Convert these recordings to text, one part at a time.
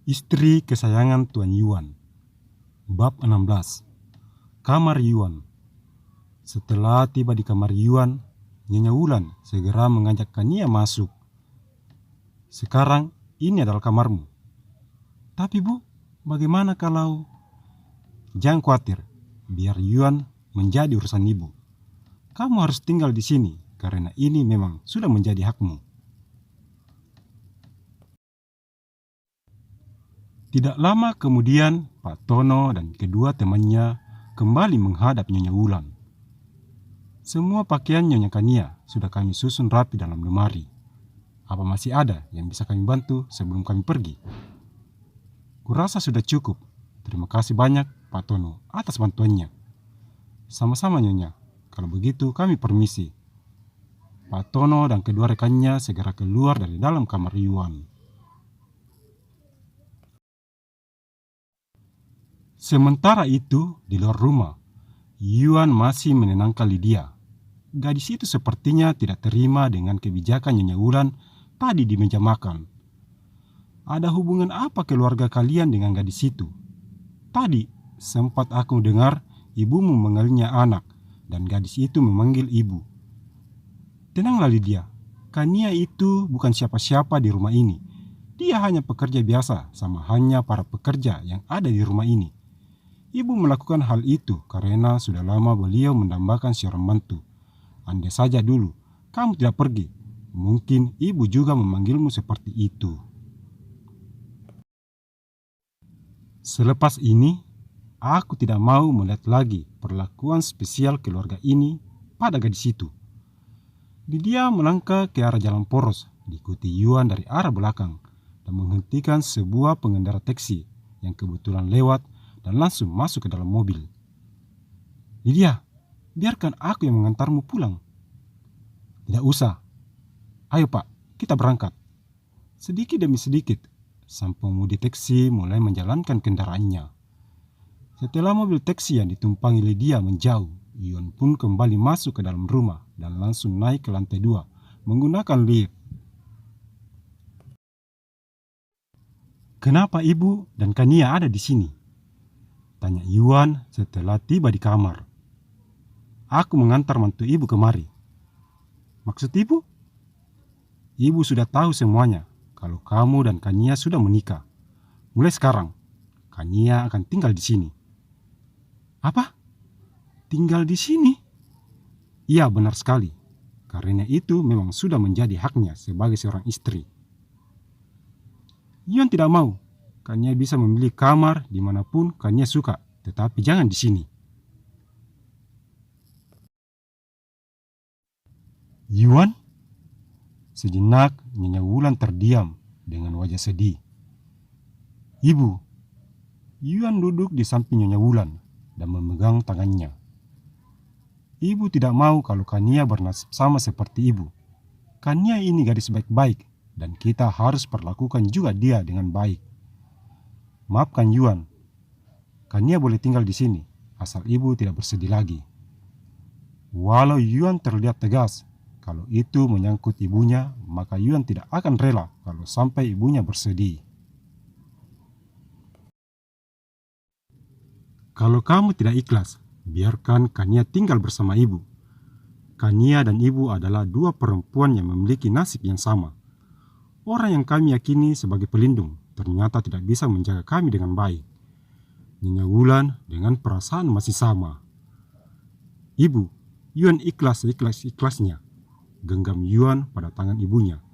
Istri kesayangan Tuan Yuan. Bab 16. Kamar Yuan. Setelah tiba di kamar Yuan, Nyonya Wulan segera mengajak Kania masuk. Sekarang ini adalah kamarmu. Tapi Bu, bagaimana kalau... Jangan khawatir, biar Yuan menjadi urusan ibu. Kamu harus tinggal di sini karena ini memang sudah menjadi hakmu. Tidak lama kemudian, Pak Tono dan kedua temannya kembali menghadap Nyonya Wulan. Semua pakaian Nyonya Kania sudah kami susun rapi dalam lemari. Apa masih ada yang bisa kami bantu sebelum kami pergi? Kurasa sudah cukup. Terima kasih banyak Pak Tono atas bantuannya. Sama-sama Nyonya. Kalau begitu kami permisi. Pak Tono dan kedua rekannya segera keluar dari dalam kamar Yuan. Sementara itu, di luar rumah, Yuan masih menenangkan Lydia. Gadis itu sepertinya tidak terima dengan kebijakan Nyonya Wulan tadi di meja makan. Ada hubungan apa keluarga kalian dengan gadis itu? Tadi sempat aku dengar ibumu memanggilnya anak dan gadis itu memanggil ibu. Tenanglah Lydia, Kania itu bukan siapa-siapa di rumah ini. Dia hanya pekerja biasa sama hanya para pekerja yang ada di rumah ini. Ibu melakukan hal itu karena sudah lama beliau mendambakan seorang mantu. Andai saja dulu kamu tidak pergi, mungkin ibu juga memanggilmu seperti itu. Selepas ini, aku tidak mau melihat lagi perlakuan spesial keluarga ini pada gadis itu. Lydia melangkah ke arah jalan poros, diikuti Yuan dari arah belakang dan menghentikan sebuah pengendara taksi yang kebetulan lewat dan langsung masuk ke dalam mobil. Lydia, biarkan aku yang mengantarmu pulang. Tidak usah. Ayo Pak, kita berangkat. Sedikit demi sedikit, sang pengemudi taksi mulai menjalankan kendaraannya. Setelah mobil taksi yang ditumpangi Lydia menjauh, Yuan pun kembali masuk ke dalam rumah dan langsung naik ke lantai 2 menggunakan lift. Kenapa ibu dan Kania ada di sini? Tanya Yuan setelah tiba di kamar. Aku mengantar mantu ibu kemari. Maksud ibu? Ibu sudah tahu semuanya kalau kamu dan Kania sudah menikah. Mulai sekarang, Kania akan tinggal di sini. Apa? Tinggal di sini? Iya, benar sekali. Karena itu memang sudah menjadi haknya sebagai seorang istri. Yuan tidak mau. Kania bisa memilih kamar dimanapun Kania suka, tetapi jangan di sini. Yuan? Sejenak Nyonya Wulan terdiam dengan wajah sedih. Ibu. Yuan duduk di samping Nyonya Wulan dan memegang tangannya. Ibu tidak mau kalau Kania bernasib sama seperti ibu. Kania ini gadis baik-baik dan kita harus perlakukan juga dia dengan baik. Maafkan Yuan, Kania boleh tinggal di sini, asal ibu tidak bersedih lagi. Walau Yuan terlihat tegas, kalau itu menyangkut ibunya, maka Yuan tidak akan rela kalau sampai ibunya bersedih. Kalau kamu tidak ikhlas, biarkan Kania tinggal bersama ibu. Kania dan ibu adalah dua perempuan yang memiliki nasib yang sama. Orang yang kami yakini sebagai pelindung ternyata tidak bisa menjaga kami dengan baik. Nyonya Wulan dengan perasaan masih sama. Ibu, Yuan ikhlasnya. Genggam Yuan pada tangan ibunya.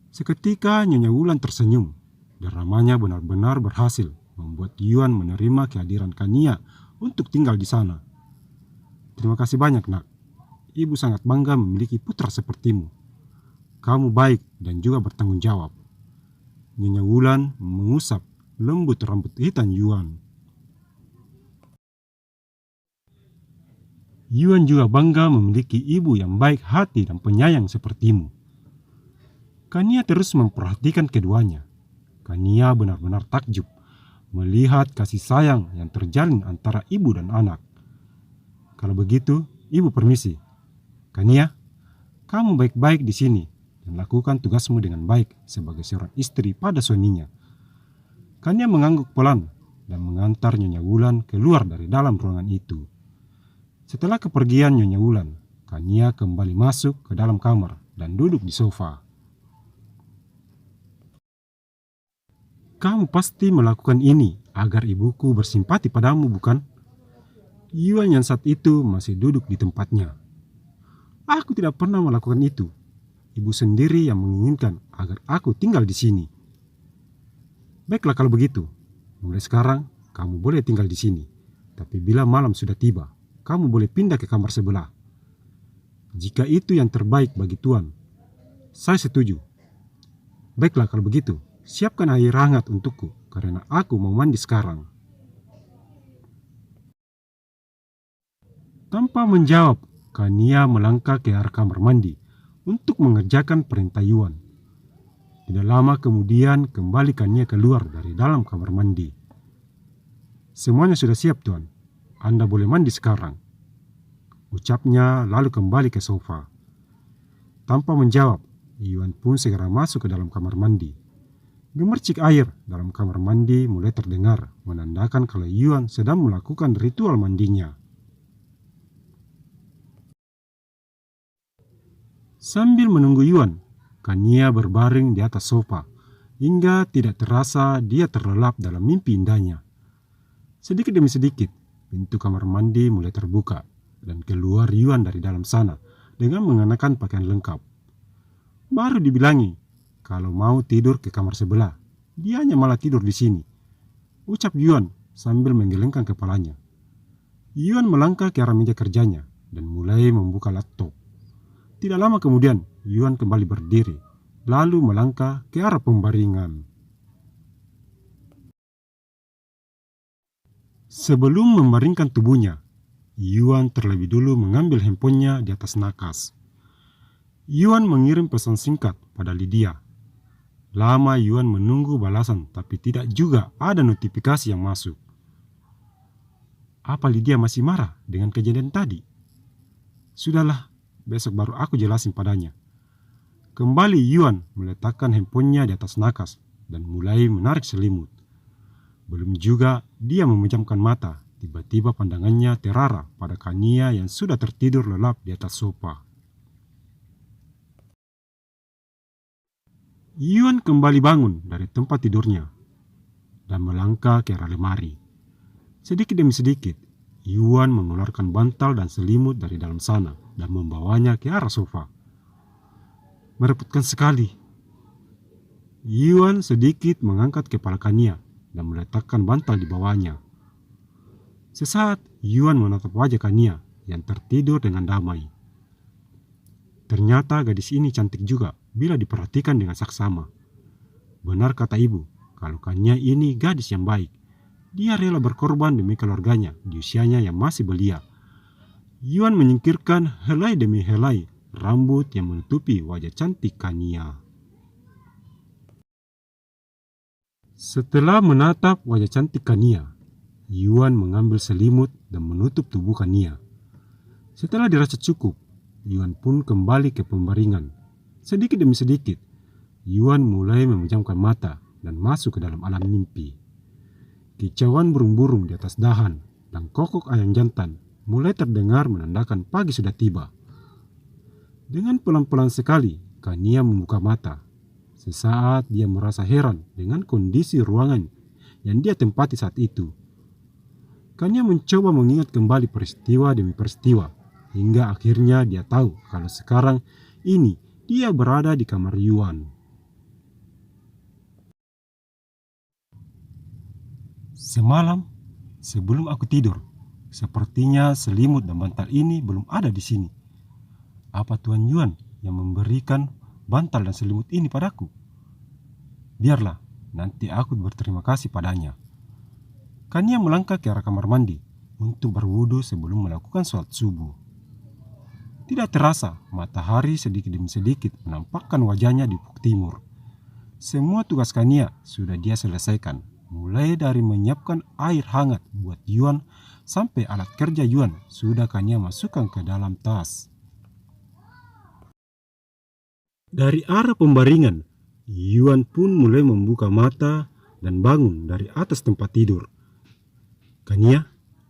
Seketika Nyonya Wulan tersenyum. Dramanya benar-benar berhasil membuat Yuan menerima kehadiran Kania untuk tinggal di sana. Terima kasih banyak nak. Ibu sangat bangga memiliki putra sepertimu. Kamu baik dan juga bertanggung jawab. Nyonya Wulan mengusap lembut rambut hitam Yuan. Yuan juga bangga memiliki ibu yang baik hati dan penyayang sepertimu. Kania terus memperhatikan keduanya. Kania benar-benar takjub melihat kasih sayang yang terjalin antara ibu dan anak. Kalau begitu, ibu permisi. Kania, kamu baik-baik di sini dan lakukan tugasmu dengan baik sebagai seorang istri pada suaminya. Kania mengangguk pelan dan mengantar Nyonya Wulan keluar dari dalam ruangan itu. Setelah kepergian Nyonya Wulan, Kania kembali masuk ke dalam kamar dan duduk di sofa. Kamu pasti melakukan ini agar ibuku bersimpati padamu, bukan? Yuan yang saat itu masih duduk di tempatnya. Aku tidak pernah melakukan itu. Ibu sendiri yang menginginkan agar aku tinggal di sini. Baiklah kalau begitu. Mulai sekarang kamu boleh tinggal di sini. Tapi bila malam sudah tiba, kamu boleh pindah ke kamar sebelah. Jika itu yang terbaik bagi Tuan, saya setuju. Baiklah kalau begitu. Siapkan air hangat untukku, karena aku mau mandi sekarang. Tanpa menjawab, Kania melangkah ke arah kamar mandi untuk mengerjakan perintah Yuan. Tidak lama kemudian kembali Kania keluar dari dalam kamar mandi. Semuanya sudah siap, Tuan. Anda boleh mandi sekarang. Ucapnya lalu kembali ke sofa. Tanpa menjawab, Yuan pun segera masuk ke dalam kamar mandi. Gemercik air dalam kamar mandi mulai terdengar, menandakan kalau Yuan sedang melakukan ritual mandinya. Sambil menunggu Yuan, Kania berbaring di atas sofa, hingga tidak terasa dia terlelap dalam mimpi indahnya. Sedikit demi sedikit, pintu kamar mandi mulai terbuka, dan keluar Yuan dari dalam sana dengan mengenakan pakaian lengkap. Baru dibilangi, kalau mau tidur ke kamar sebelah, dianya malah tidur di sini. Ucap Yuan sambil menggelengkan kepalanya. Yuan melangkah ke arah meja kerjanya dan mulai membuka laptop. Tidak lama kemudian, Yuan kembali berdiri, lalu melangkah ke arah pembaringan. Sebelum membaringkan tubuhnya, Yuan terlebih dulu mengambil handphonenya di atas nakas. Yuan mengirim pesan singkat pada Lydia. Lama Yuan menunggu balasan, tapi tidak juga ada notifikasi yang masuk. Apa Lydia masih marah dengan kejadian tadi? Sudahlah, besok baru aku jelasin padanya. Kembali Yuan meletakkan handphonenya di atas nakas dan mulai menarik selimut. Belum juga dia memejamkan mata, tiba-tiba pandangannya terarah pada Kania yang sudah tertidur lelap di atas sofa. Yuan kembali bangun dari tempat tidurnya dan melangkah ke arah lemari. Sedikit demi sedikit, Yuan mengeluarkan bantal dan selimut dari dalam sana dan membawanya ke arah sofa. Merepotkan sekali. Yuan sedikit mengangkat kepala Kania dan meletakkan bantal di bawahnya. Sesaat, Yuan menatap wajah Kania yang tertidur dengan damai. Ternyata gadis ini cantik juga bila diperhatikan dengan saksama. Benar kata ibu, kalau Kania ini gadis yang baik. Dia rela berkorban demi keluarganya di usianya yang masih belia. Yuan menyingkirkan helai demi helai rambut yang menutupi wajah cantik Kania. Setelah menatap wajah cantik Kania, Yuan mengambil selimut dan menutup tubuh Kania. Setelah dirasa cukup, Yuan pun kembali ke pembaringan. Sedikit demi sedikit, Yuan mulai memejamkan mata dan masuk ke dalam alam mimpi. Kicauan burung-burung di atas dahan dan kokok ayam jantan mulai terdengar menandakan pagi sudah tiba. Dengan pelan-pelan sekali, Kania membuka mata. Sesaat dia merasa heran dengan kondisi ruangan yang dia tempati saat itu. Kania mencoba mengingat kembali peristiwa demi peristiwa, hingga akhirnya dia tahu kalau sekarang ini dia berada di kamar Yuan. Semalam, sebelum aku tidur, sepertinya selimut dan bantal ini belum ada di sini. Apa Tuan Yuan yang memberikan bantal dan selimut ini padaku? Biarlah, nanti aku berterima kasih padanya. Kania melangkah ke arah kamar mandi untuk berwudu sebelum melakukan sholat subuh. Tidak terasa, matahari sedikit demi sedikit menampakkan wajahnya di ufuk timur. Semua tugas Kania sudah dia selesaikan, mulai dari menyiapkan air hangat buat Yuan sampai alat kerja Yuan sudah Kania masukkan ke dalam tas. Dari arah pembaringan, Yuan pun mulai membuka mata dan bangun dari atas tempat tidur. Kania,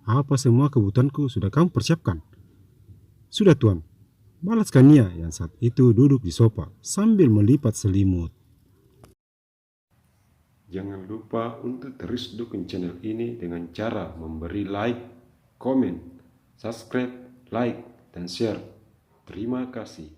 apa semua kebutuhanku sudah kamu persiapkan? Sudah tuan, balas Kania yang saat itu duduk di sofa sambil melipat selimut. Jangan lupa untuk terus dukung channel ini dengan cara memberi like, komen, subscribe, like, dan share. Terima kasih.